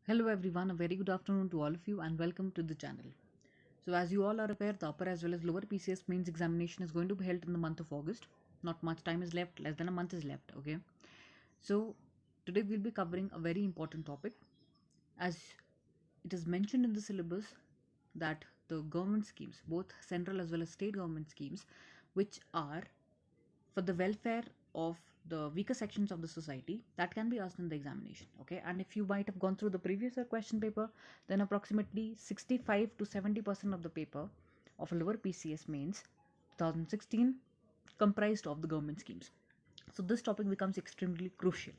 Hello everyone, a very good afternoon to all of you and welcome to the channel. So as you all are aware, the upper as well as lower PCS mains examination is going to be held in the month of August. Not much time is left, less than a month is left, okay? So today we'll be covering a very important topic. As it is mentioned in the syllabus that the government schemes, both central as well as state government schemes, which are for the welfare of the weaker sections of the society, that can be asked in the examination, okay? And if you might have gone through the previous year question paper, then approximately 65 to 70% of the paper of a lower PCS mains 2016 comprised of the government schemes. So this topic becomes extremely crucial.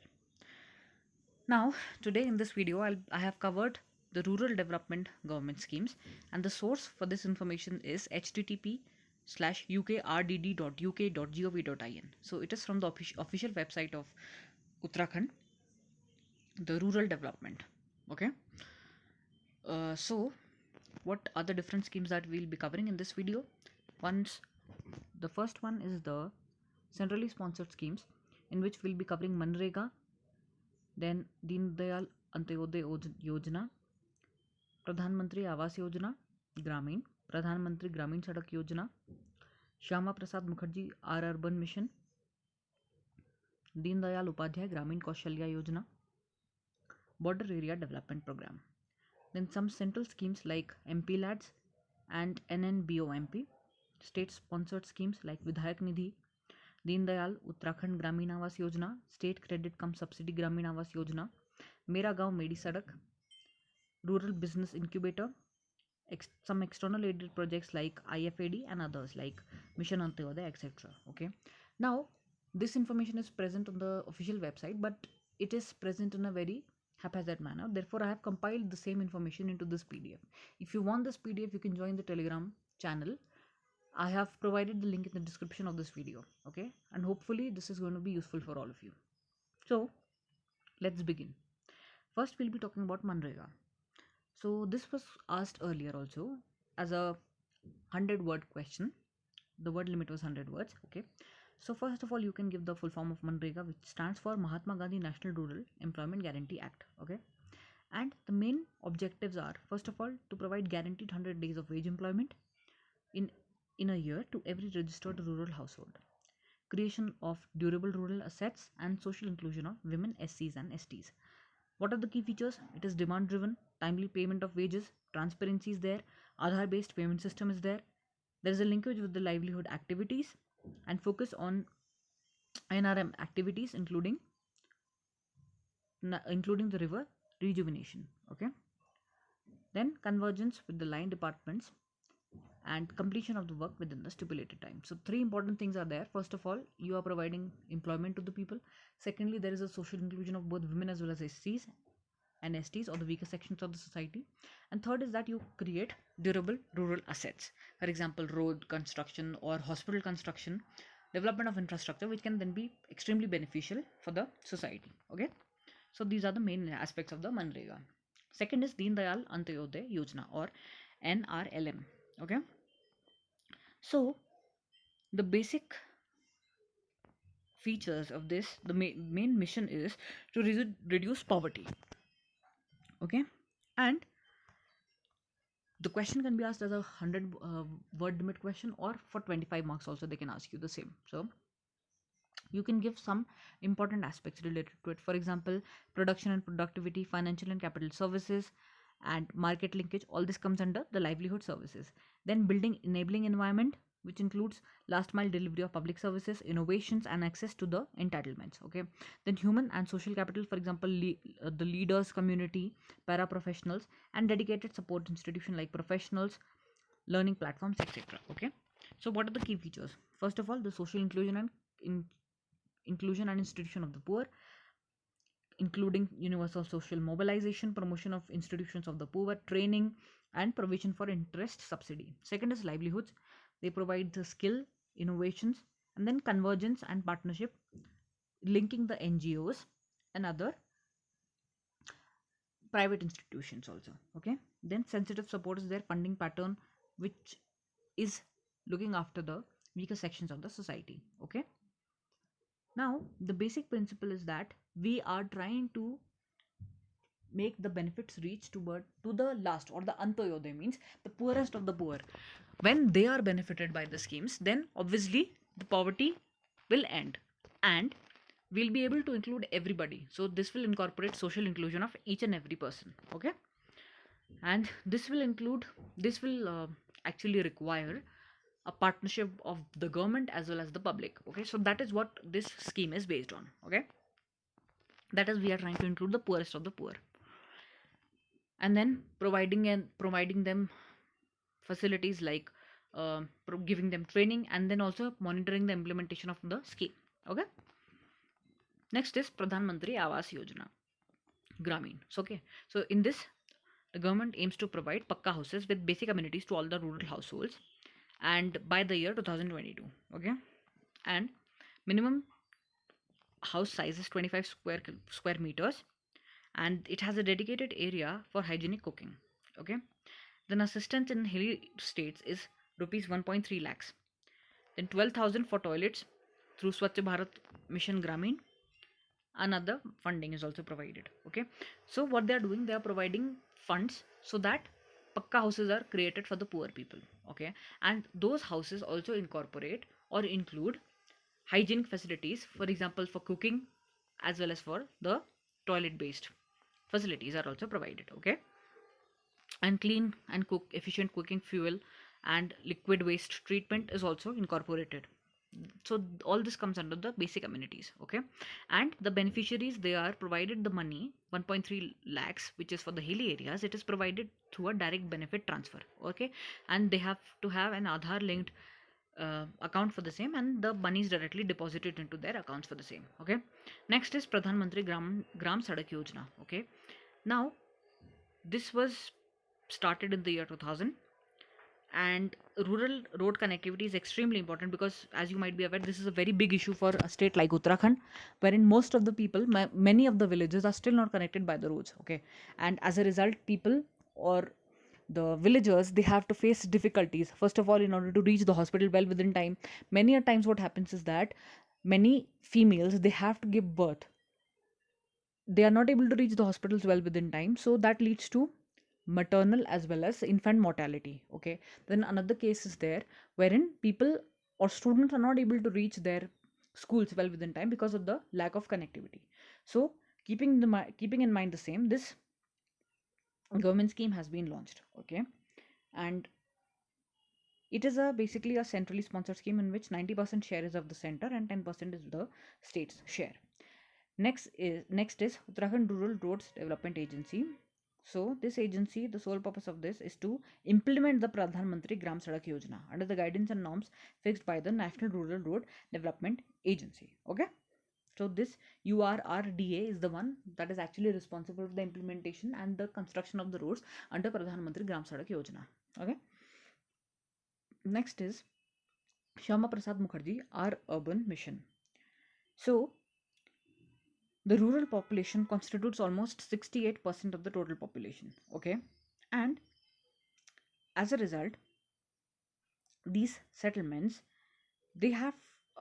Now today in this video I have covered the rural development government schemes, and the source for this information is http://ukrdd.uk.gov.in. So it is from the official website of Uttarakhand, the rural development. Okay. So what are the different schemes that we'll be covering in this video? The first one is the centrally sponsored schemes, in which we'll be covering MNREGA, then Deen Dayal Antyodaya Yojana, Pradhanmantri AwasYojana, Grameen, Pradhanmantri Grameen Sadak Yojana, Shyama Prasad Mukherjee Urban Mission, Deen Dayal Upadhyay Grameen Kaushalya Yojana, Border Area Development Program. Then some central schemes like MPLABS and NNBOMP, state-sponsored schemes like Vidhayak Nidhi, Deen Dayal Uttarakhand Grameen Awas Yojana, State Credit Cum Subsidy Grameen Awas Yojana, Mera Gaon Medisarak, Rural Business Incubator, some external aided projects like IFID and others like Mission Antyodaya, etc. Okay. Now, this information is present on the official website, but it is present in a very haphazard manner. Therefore, I have compiled the same information into this PDF. If you want this PDF, you can join the Telegram channel. I have provided the link in the description of this video. Okay, and hopefully this is going to be useful for all of you. So let's begin. First, we'll be talking about MNREGA. So this was asked earlier also as a 100-word question. The word limit was 100 words. Okay. So first of all, you can give the full form of MNREGA, which stands for Mahatma Gandhi National Rural Employment Guarantee Act. Okay. And the main objectives are, first of all, to provide guaranteed 100 days of wage employment in a year to every registered rural household. Creation of durable rural assets and social inclusion of women, SCs and STs. What are the key features? It is demand driven, timely payment of wages, transparency is there, Aadhaar based payment system is there. There is a linkage with the livelihood activities and focus on NRLM activities, including the river rejuvenation. Okay. Then convergence with the line departments and completion of the work within the stipulated time. So three important things are there. First of all, you are providing employment to the people. Secondly, there is a social inclusion of both women as well as SCs and STs, or the weaker sections of the society. And third is that you create durable rural assets. For example, road construction or hospital construction, development of infrastructure, which can then be extremely beneficial for the society. Okay. So these are the main aspects of the MNREGA. Second is Deen Dayal Antyodaya Yojana, or NRLM. Okay. So the basic features of this, the main mission is to reduce poverty. Okay. And the question can be asked as a 100 word limit question, or for 25 marks also they can ask you the same. So you can give some important aspects related to it. For example, production and productivity, financial and capital services, and market linkage. All this comes under the livelihood services. Then building enabling environment, which includes last mile delivery of public services, innovations and access to the entitlements. Okay. Then human and social capital, for example, the leaders, community, paraprofessionals, and dedicated support institution like professionals, learning platforms, etc. Okay. So what are the key features? First of all, the social inclusion and inclusion and institution of the poor, including universal social mobilization, promotion of institutions of the poor, training and provision for interest subsidy. Second is livelihoods. They provide the skill, innovations, and then convergence and partnership, linking the NGOs and other private institutions also. Okay. Then sensitive support is their funding pattern, which is looking after the weaker sections of the society. Okay. Now, the basic principle is that we are trying to make the benefits reach to the last, or the Antoyoday, means the poorest of the poor. When they are benefited by the schemes, then obviously the poverty will end, and we'll be able to include everybody. So this will incorporate social inclusion of each and every person. Okay, and this will actually require a partnership of the government as well as the public. Okay, so that is what this scheme is based on. Okay, that is, we are trying to include the poorest of the poor, and then providing them facilities like giving them training, and then also monitoring the implementation of the scheme. Okay, next is Pradhanmantri AwasYojana Grameen. So okay, so in this, the government aims to provide pakka houses with basic amenities to all the rural households, and by the year 2022. Okay, and minimum house size is 25 square meters, and it has a dedicated area for hygienic cooking. Okay, then assistance in hilly states is rupees 1.3 lakhs, then 12,000 for toilets through Swachh Bharat Mission Grameen. Another funding is also provided. Okay, so what they are doing, they are providing funds so that pakka houses are created for the poor people. Okay, and those houses also incorporate or include hygienic facilities, for example for cooking, as well as for the toilet based facilities are also provided. Okay, and clean and efficient cooking fuel and liquid waste treatment is also incorporated. So all this comes under the basic amenities. Okay, and the beneficiaries, they are provided the money 1.3 lakhs, which is for the hilly areas. It is provided through a direct benefit transfer. Okay, and they have to have an Aadhaar linked account for the same, and the money is directly deposited into their accounts for the same. Okay, next is Pradhanmantri Gram Sadak Yojana. Okay, now this was started in the year 2000, and rural road connectivity is extremely important, because as you might be aware, this is a very big issue for a state like Uttarakhand, wherein most of the people, many of the villages are still not connected by the roads. Okay, and as a result, people or the villagers, they have to face difficulties. First of all, in order to reach the hospital well within time, many a times what happens is that many females, they have to give birth, they are not able to reach the hospitals well within time, so that leads to maternal as well as infant mortality. Okay, then another case is there wherein people or students are not able to reach their schools well within time because of the lack of connectivity. So keeping in mind the same, this government scheme has been launched. Okay, and it is basically a centrally sponsored scheme in which 90% share is of the center and 10% is the state's share. Next is Uttarakhand Rural Roads Development Agency. So this agency, the sole purpose of this is to implement the Pradhan Mantri Gram Sadak Yojana under the guidance and norms fixed by the National Rural Road Development Agency. Okay, so this URRDA is the one that is actually responsible for the implementation and the construction of the roads under Pradhan Mantri Gram Sadak Yojana. Okay, next is Shyama Prasad Mukherjee, our urban mission. So the rural population constitutes almost 68% of the total population. Okay, and as a result, these settlements, they have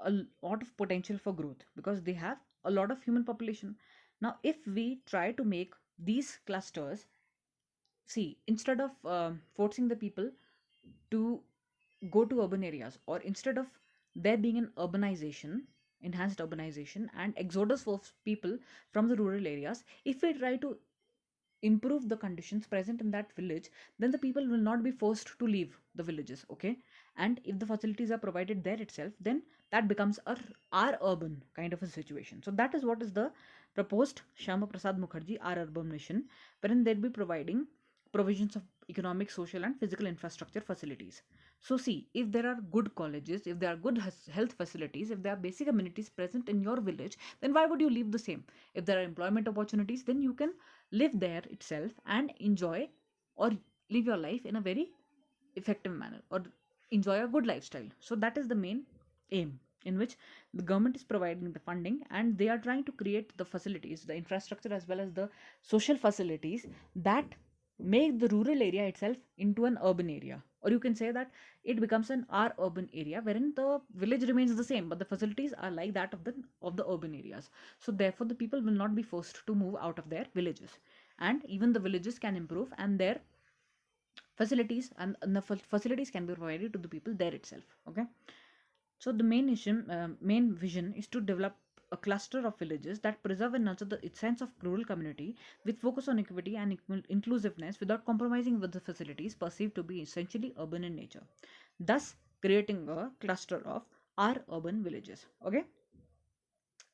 a lot of potential for growth because they have a lot of human population. Now if we try to make these clusters, see, instead of forcing the people to go to urban areas, or instead of there being an enhanced urbanization and exodus of people from the rural areas, if we try to improve the conditions present in that village, then the people will not be forced to leave the villages. Okay, and if the facilities are provided there itself, then that becomes our urban kind of a situation. So that is what is the proposed Shyama Prasad Mukherjee our urban mission, wherein they'll be providing provisions of economic, social and physical infrastructure facilities. So see, if there are good colleges, if there are good health facilities, if there are basic amenities present in your village, then why would you leave the same? If there are employment opportunities, then you can live there itself and enjoy or live your life in a very effective manner, or enjoy a good lifestyle. So that is the main aim, in which the government is providing the funding and they are trying to create the facilities, the infrastructure as well as the social facilities that make the rural area itself into an urban area, or Or you can say that it becomes an R urban area wherein the village remains the same, but the facilities are like that of the urban areas. So therefore, the people will not be forced to move out of their villages, and even the villages can improve, and their facilities and the facilities can be provided to the people there itself. Okay, so the main vision is to develop a cluster of villages that preserve and nurture its sense of rural community with focus on equity and inclusiveness without compromising with the facilities perceived to be essentially urban in nature, thus creating a cluster of our urban villages. Okay,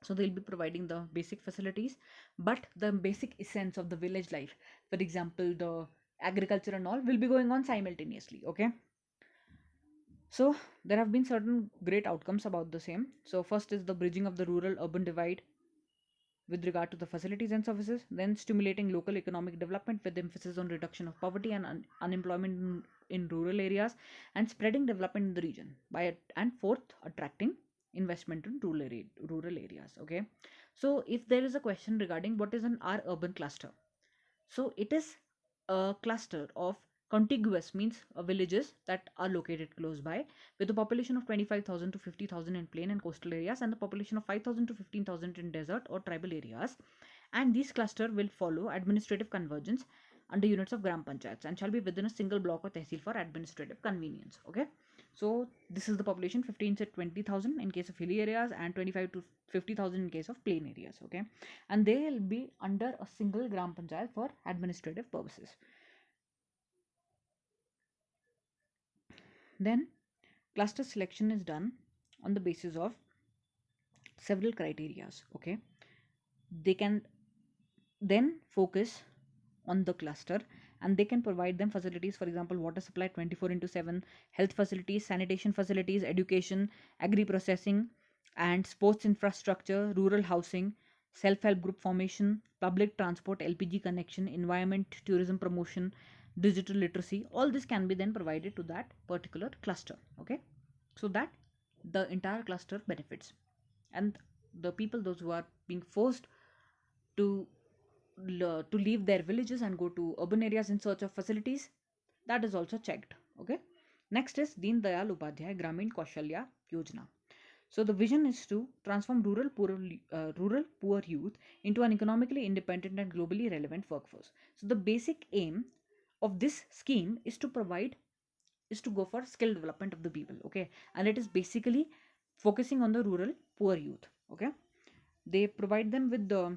so they'll be providing the basic facilities, but the basic essence of the village life, for example, the agriculture and all, will be going on simultaneously. Okay, so there have been certain great outcomes about the same. So first is the bridging of the rural urban divide with regard to the facilities and services, then stimulating local economic development with emphasis on reduction of poverty and unemployment in rural areas, and spreading development in the region by and fourth, attracting investment in rural areas. Okay, so if there is a question regarding what is an R urban cluster, so it is a cluster of contiguous, means villages that are located close by, with a population of 25,000 to 50,000 in plain and coastal areas, and a population of 5,000 to 15,000 in desert or tribal areas. And these cluster will follow administrative convergence under units of gram panchayats and shall be within a single block or tehsil for administrative convenience. Okay, so this is the population: 15 to 20,000 in case of hilly areas and 25 to 50,000 in case of plain areas. Okay, and they will be under a single gram panchayat for administrative purposes. Then cluster selection is done on the basis of several criterias. Okay, they can then focus on the cluster, and they can provide them facilities, for example, water supply 24 into 7, health facilities, sanitation facilities, education, agri processing and sports infrastructure, rural housing, self-help group formation, public transport, LPG connection, environment, tourism promotion, digital literacy. All this can be then provided to that particular cluster. Okay, so that the entire cluster benefits, and the people, those who are being forced to to leave their villages and go to urban areas in search of facilities, that is also checked. Okay, next is Deen Dayal Upadhyay Grameen Kaushalya Yojana. So the vision is to transform rural poor youth into an economically independent and globally relevant workforce. So the basic aim of this scheme is to go for skill development of the people. Okay, and it is basically focusing on the rural poor youth. Okay, they provide them with the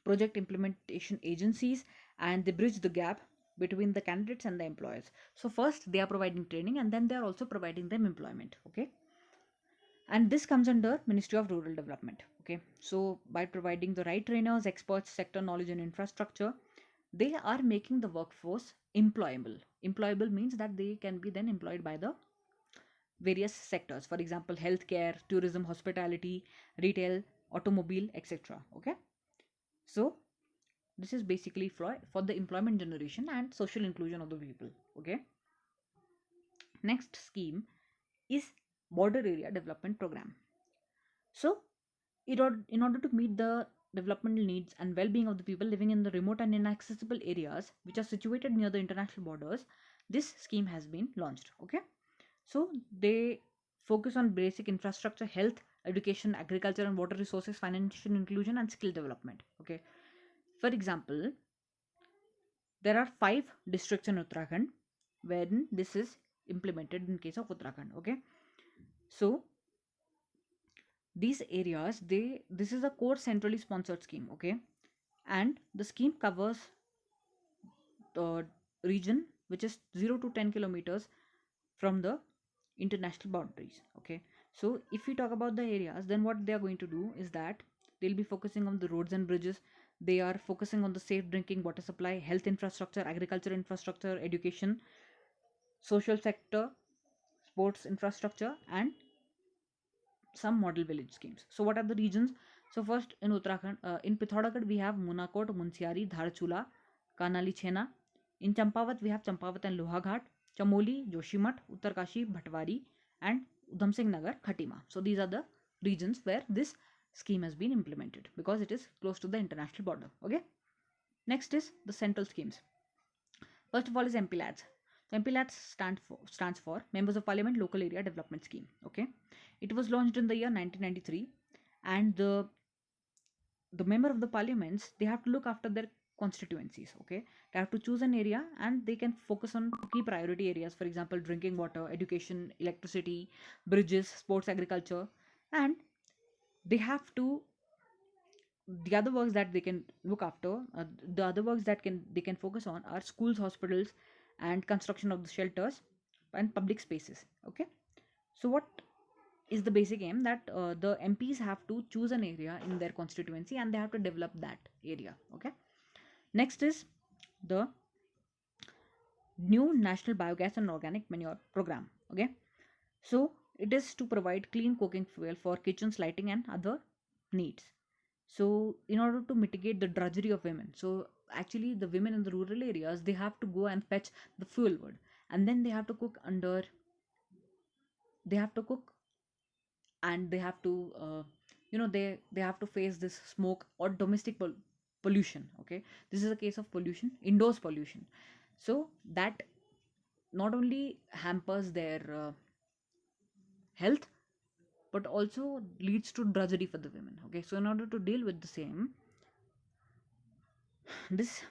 project implementation agencies, and they bridge the gap between the candidates and the employers. So first they are providing training, and then they are also providing them employment. Okay, and this comes under Ministry of Rural Development. Okay, so by providing the right trainers, experts, sector knowledge and infrastructure, they are making the workforce employable means that they can be then employed by the various sectors, for example, healthcare, tourism, hospitality, retail, automobile, etc. Okay, so this is basically for the employment generation and social inclusion of the people. Okay, next scheme is border area development program. So in order to meet the developmental needs and well-being of the people living in the remote and inaccessible areas which are situated near the international borders, this scheme has been launched. Okay, so they focus on basic infrastructure, health, education, agriculture and water resources, financial inclusion and skill development. Okay, for example, there are 5 districts in Uttarakhand wherein this is implemented in case of Uttarakhand. Okay, so these areas, this is a core centrally sponsored scheme. Okay, and the scheme covers the region which is 0 to 10 kilometers from the international boundaries. Okay, so if we talk about the areas, then what they are going to do is that they'll be focusing on the roads and bridges. They are focusing on the safe drinking water supply, health infrastructure, agriculture infrastructure, education, social sector, sports infrastructure and some model village schemes. So what are the regions? So first in Uttarakhand, in Pithoragarh we have Munakot, Munsiari, Dharchula, Kanali Chhena. In Champavat we have Champavat and Lohaghat, Chamoli, Joshimath, Uttarkashi, Bhatwari and Udham Singh Nagar, Khatima. So these are the regions where this scheme has been implemented because it is close to the international border. Okay, next is the central schemes. First of all is MPLABS. MPLABS stands for Members of Parliament Local Area Development Scheme. Okay, it was launched in the year 1993, and the member of the parliaments, they have to look after their constituencies. Okay, they have to choose an area and they can focus on key priority areas, for example drinking water, education, electricity, bridges, sports, agriculture. And they have to, the other works that they can look after, the other works that they can focus on are schools, hospitals, and construction of the shelters and public spaces. Okay, so what is the basic aim? That the MPs have to choose an area in their constituency and they have to develop that area. Okay, next is the new national biogas and organic manure program. Okay, so it is to provide clean cooking fuel for kitchens, lighting, and other needs. So in order to mitigate the drudgery of women, so actually the women in the rural areas, they have to go and fetch the fuel wood, and then they have to cook under, they have to cook, and they have to they have to face this smoke or domestic pollution. Okay, this is a case of pollution, indoors pollution. So that not only hampers their health, but also leads to drudgery for the women. Okay, so in order to deal with the same, this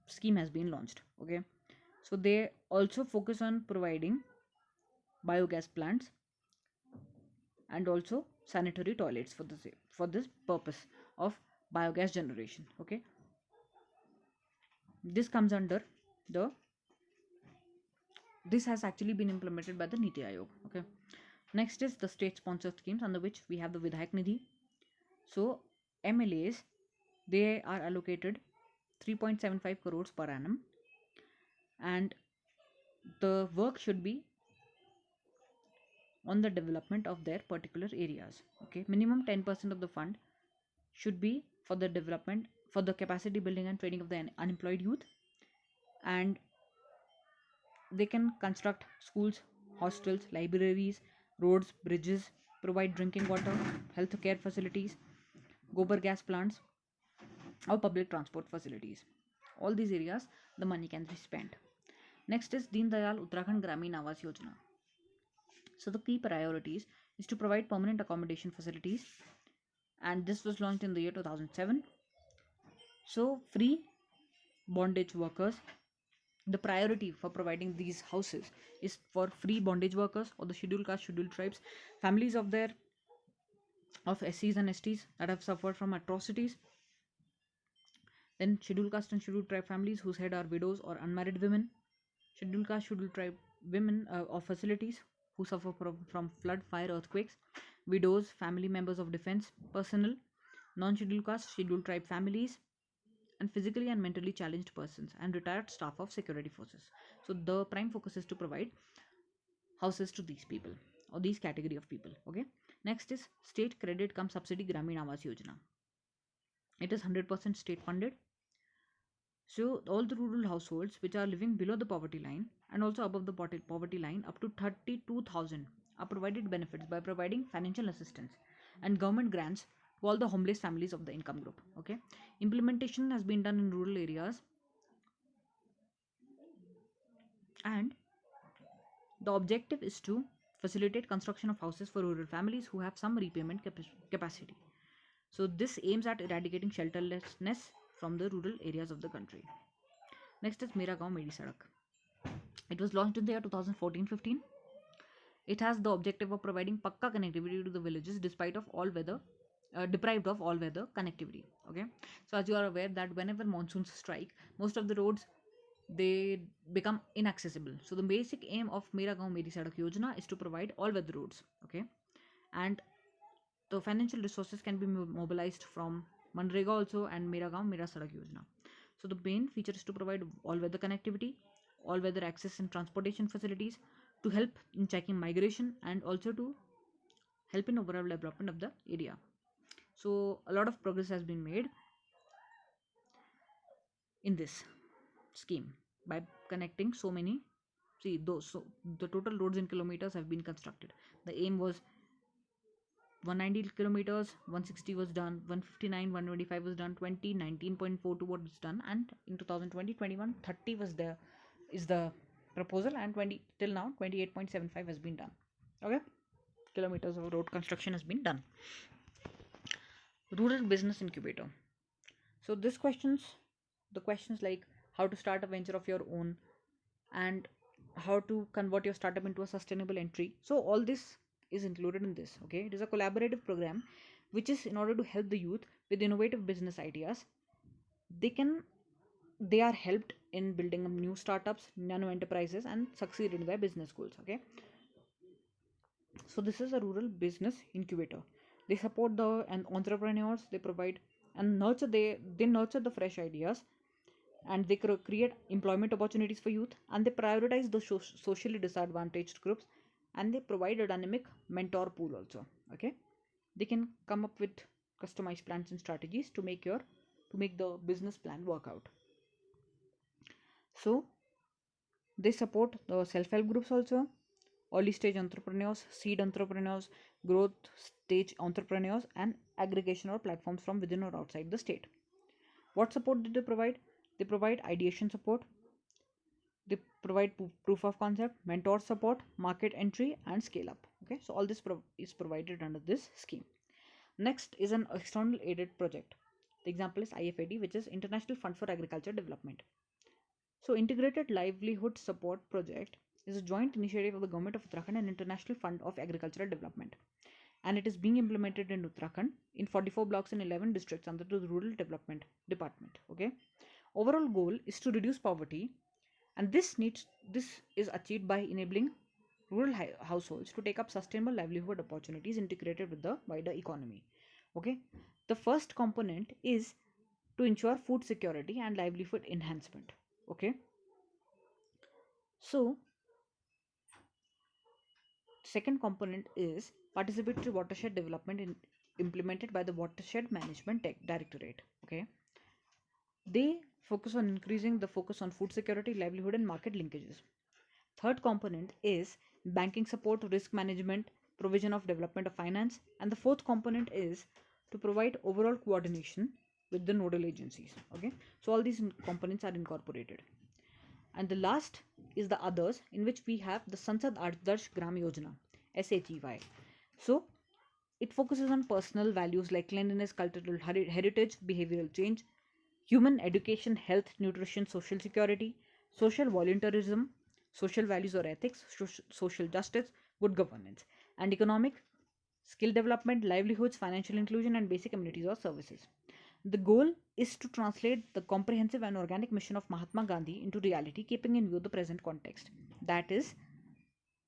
scheme has been launched. Okay, so they also focus on providing biogas plants and also sanitary toilets for this purpose of biogas generation. Okay, this comes under the, this has actually been implemented by the Niti Aayog. Okay, next is the state sponsored schemes, under which we have the Vidhayak Nidhi. So MLAs, they are allocated 3.75 crores per annum, and the work should be on the development of their particular areas. Okay, minimum 10% of the fund should be for the development, for the capacity building and training of the unemployed youth, and they can construct schools, hostels, libraries, roads, bridges, provide drinking water, health care facilities, gobar gas plants, or public transport facilities. All these areas the money can be spent. Next is Deen Dayal Uttarakhand Grameen AwasYojana. So the key priorities is to provide permanent accommodation facilities, and this was launched in the year 2007. So free bondage workers, the priority for providing these houses is for free bondage workers or the scheduled caste, scheduled tribes, families of their, of SCs and STs that have suffered from atrocities, then scheduled caste and scheduled tribe families whose head are widows or unmarried women, scheduled caste, scheduled tribe women of facilities who suffer from flood, fire, earthquakes, widows, family members of defense personnel, non-scheduled caste, scheduled tribe families, and physically and mentally challenged persons, and retired staff of security forces. So the prime focus is to provide houses to these people or these category of people. Okay, next is state credit cum subsidy Grameen Awas Yojana. It is 100% state funded. So all the rural households which are living below the poverty line and also above the poverty line up to 32,000 are provided benefits by providing financial assistance and government grants to all the homeless families of the income group. Okay, implementation has been done in rural areas, and the objective is to facilitate construction of houses for rural families who have some repayment capacity. So this aims at eradicating shelterlessness from the rural areas of the country. Next is Mera Gaon Medisarak. It was launched in the year 2014-15. It has the objective of providing pakka connectivity to the villages despite of all weather, deprived of all weather connectivity. Okay, so as you are aware that whenever monsoons strike, most of the roads, they become inaccessible. So the basic aim of Mera Gaon Medisarak Yojana is to provide all weather roads. Okay, and the financial resources can be mobilized from MNREGA also and Mera Gaon Mera Sadak Yojana. So the main feature is to provide all weather connectivity, all weather access and transportation facilities, to help in checking migration and also to help in overall development of the area. So a lot of progress has been made in this scheme by connecting so many, see those, so the total roads in kilometers have been constructed. The aim was 190 kilometers, 160 was done, 159, 125 was done, 19.42 was done, and in 2020 21 30 was there, is the proposal, and 20 till now 28.75 has been done. Okay, kilometers of road construction has been done. Rural business incubator. So this questions like how to start a venture of your own, and how to convert your startup into a sustainable entry. So all this is included in this. Okay, it is a collaborative program which is in order to help the youth with innovative business ideas. They can they are helped in building up new startups, nano enterprises, and succeed in their business goals. Okay, so this is a rural business incubator. They support the and entrepreneurs. They provide and nurture they nurture the fresh ideas, and they create employment opportunities for youth, and they prioritize the socially disadvantaged groups, and they provide a dynamic mentor pool also. Okay, they can come up with customized plans and strategies to make the business plan work out. So they support the self-help groups also, early stage entrepreneurs, seed entrepreneurs, growth stage entrepreneurs, and aggregation or platforms from within or outside the state. What support did they provide? They provide ideation support, they provide proof of concept, mentor support, market entry, and scale up. Okay, so all this is provided under this scheme. Next is an external aided project. The example is IFID, which is International Fund for Agriculture Development. So integrated livelihood support project is a joint initiative of the government of Uttarakhand and International Fund of Agricultural Development, and it is being implemented in Uttarakhand in 44 blocks in 11 districts under the Rural Development Department. Okay, overall goal is to reduce poverty, and this is achieved by enabling rural households to take up sustainable livelihood opportunities integrated with the wider economy. Okay, the first component is to ensure food security and livelihood enhancement. Okay, so second component is participatory watershed development implemented by the Watershed Management Directorate. Okay, they focus on increasing the focus on food security, livelihood, and market linkages. Third component is banking support, risk management, provision of development of finance, and the fourth component is to provide overall coordination with the nodal agencies. Okay, so all these components are incorporated. And the last is the others, in which we have the Sansad Adarsh Gram Yojana, SHEY. So it focuses on personal values like cleanliness, cultural heritage, behavioral change, human education, health, nutrition, social security, social volunteerism, social values or ethics, social justice, good governance, and economic, skill development, livelihoods, financial inclusion, and basic amenities or services. The goal is to translate the comprehensive and organic mission of Mahatma Gandhi into reality, keeping in view the present context. That is,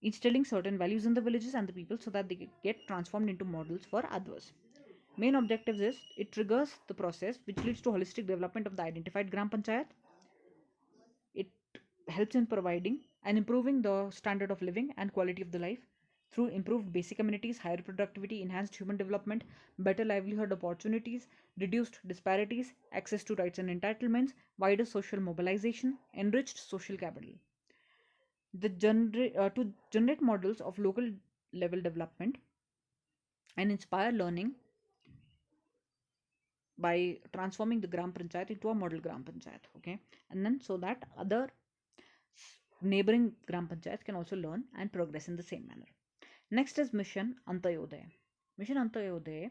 instilling certain values in the villages and the people so that they get transformed into models for others. Main objectives is it triggers the process which leads to holistic development of the identified Gram Panchayat. It helps in providing and improving the standard of living and quality of the life through improved basic amenities, higher productivity, enhanced human development, better livelihood opportunities, reduced disparities, access to rights and entitlements, wider social mobilization, enriched social capital. To generate models of local level development and inspire learning by transforming the Gram Panchayat into a model Gram Panchayat. Okay, and then so that other neighboring Gram Panchayats can also learn and progress in the same manner. Next is Mission Antayodaya. Mission Antayodaya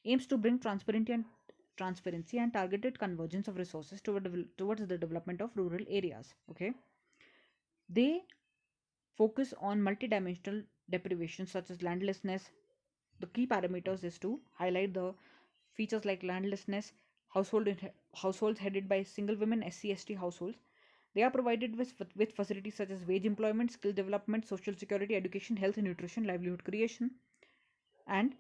aims to bring transparency and targeted convergence of resources towards the development of rural areas. Okay, they focus on multidimensional deprivation such as landlessness. The key parameters is to highlight the features like landlessness, households headed by single women, SC/ST households. They are provided with facilities such as wage employment, skill development, social security, education, health and nutrition, livelihood creation. And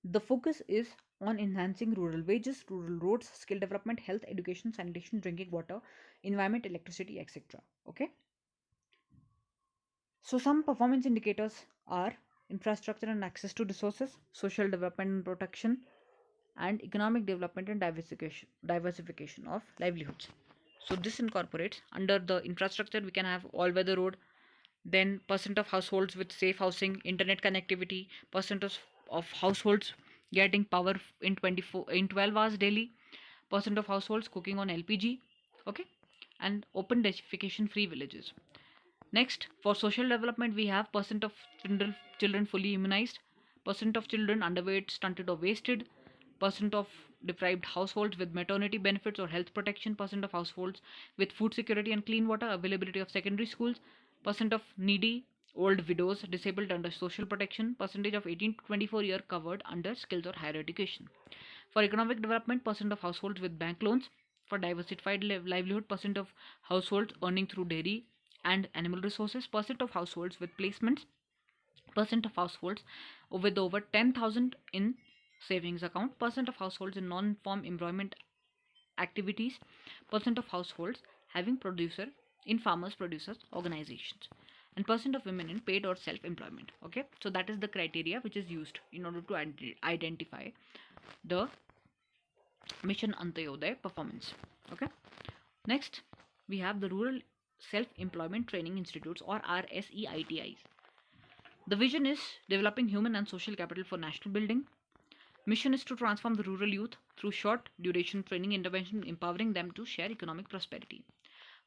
the focus is on enhancing rural wages, rural roads, skill development, health, education, sanitation, drinking water, environment, electricity, etc. Okay. So some performance indicators are infrastructure and access to resources, social development and protection, and economic development and diversification of livelihoods. So this incorporates under the infrastructure we can have all weather road, then percent of households with safe housing, internet connectivity, percent of households getting power in 12 hours daily, percent of households cooking on LPG. Okay, and open defecation free villages. Next, for social development, we have percent of children fully immunized, percent of children underweight, stunted or wasted, percent of deprived households with maternity benefits or health protection, percent of households with food security and clean water, availability of secondary schools, percent of needy old widows disabled under social protection, percentage of 18 to 24 year covered under skills or higher education. For economic development, percent of households with bank loans. For diversified livelihood, percent of households earning through dairy and animal resources, percent of households with placements, percent of households with over 10,000 in savings account, percent of households in non-farm employment activities, percent of households having producer in farmers producers organizations, and percent of women in paid or self-employment. Okay, so that is the criteria which is used in order to identify the Mission Antyodaya performance. Okay, next we have the Rural Self-Employment Training Institutes, or RSEITIs. The vision is developing human and social capital for national building. Mission is to transform the rural youth through short duration training intervention, empowering them to share economic prosperity.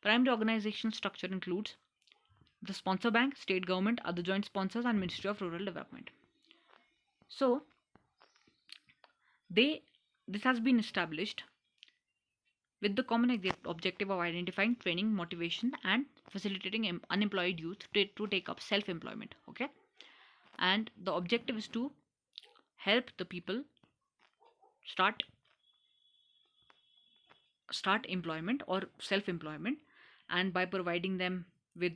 Primary organization structure includes the sponsor bank, state government, other joint sponsors, and Ministry of Rural Development. So this has been established with the common objective of identifying, training, motivation, and facilitating unemployed youth to take up self-employment. Okay, and the objective is to help the people start employment or self-employment, and by providing them with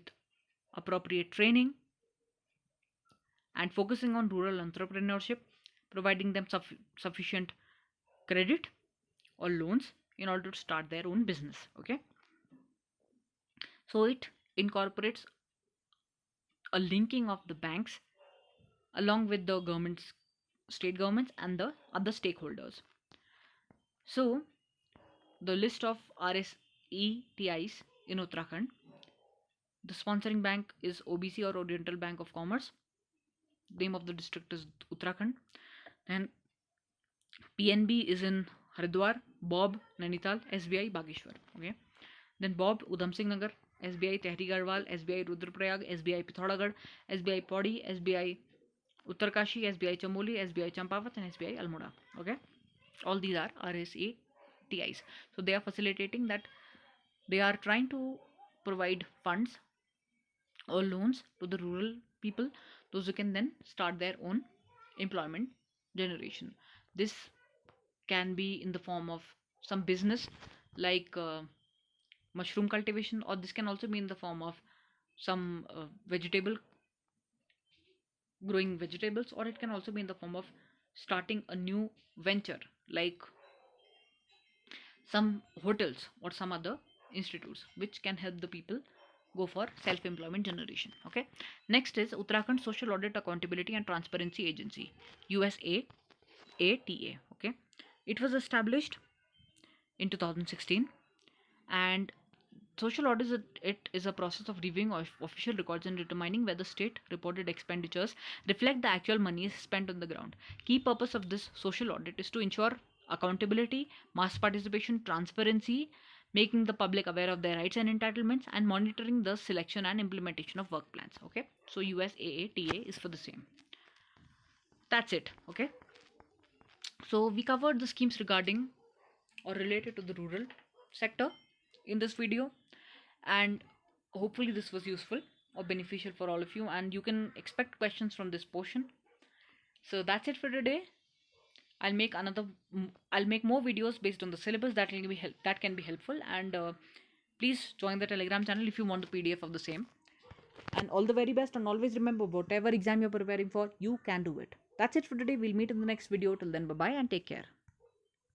appropriate training and focusing on rural entrepreneurship, providing them sufficient credit or loans in order to start their own business. Okay, so it incorporates a linking of the banks along with the governments, state governments, and the other stakeholders. So the list of RSETIs in Uttarakhand: the sponsoring bank is OBC or Oriental Bank of Commerce. Name of the district is Uttarakhand. And PNB is in Haridwar, Bob Nainital, SBI Bageshwar. Okay. Then Bob Udham Singh Nagar, SBI Tehri Garhwal, SBI Rudraprayag, SBI Pithoragarh, SBI Pauri, SBI Uttarkashi, SBI Chamoli, SBI Champavat, and SBI Almora. Okay, all these are RSATIs. So they are facilitating that, they are trying to provide funds or loans to the rural people, those who can then start their own employment generation. This can be in the form of some business like mushroom cultivation, or this can also be in the form of some growing vegetables, or it can also be in the form of starting a new venture like some hotels or some other institutes which can help the people go for self-employment generation. Okay, next is Uttarakhand Social Audit Accountability and Transparency Agency, USAATA. Okay, it was established in 2016, and social audit is a process of reviewing official records and determining whether state reported expenditures reflect the actual money spent on the ground. Key purpose of this social audit is to ensure accountability, mass participation, transparency, making the public aware of their rights and entitlements, and monitoring the selection and implementation of work plans. Okay, so USAATA is for the same. That's it. Okay, so we covered the schemes regarding or related to the rural sector in this video, and hopefully this was useful or beneficial for all of you, and you can expect questions from this portion. So that's it for today. I'll make more videos based on the syllabus that can be helpful, and please join the Telegram channel if you want the PDF of the same. And all the very best, and always remember, whatever exam you're preparing for, you can do it. That's it for today. We'll meet in the next video. Till then, bye bye and take care.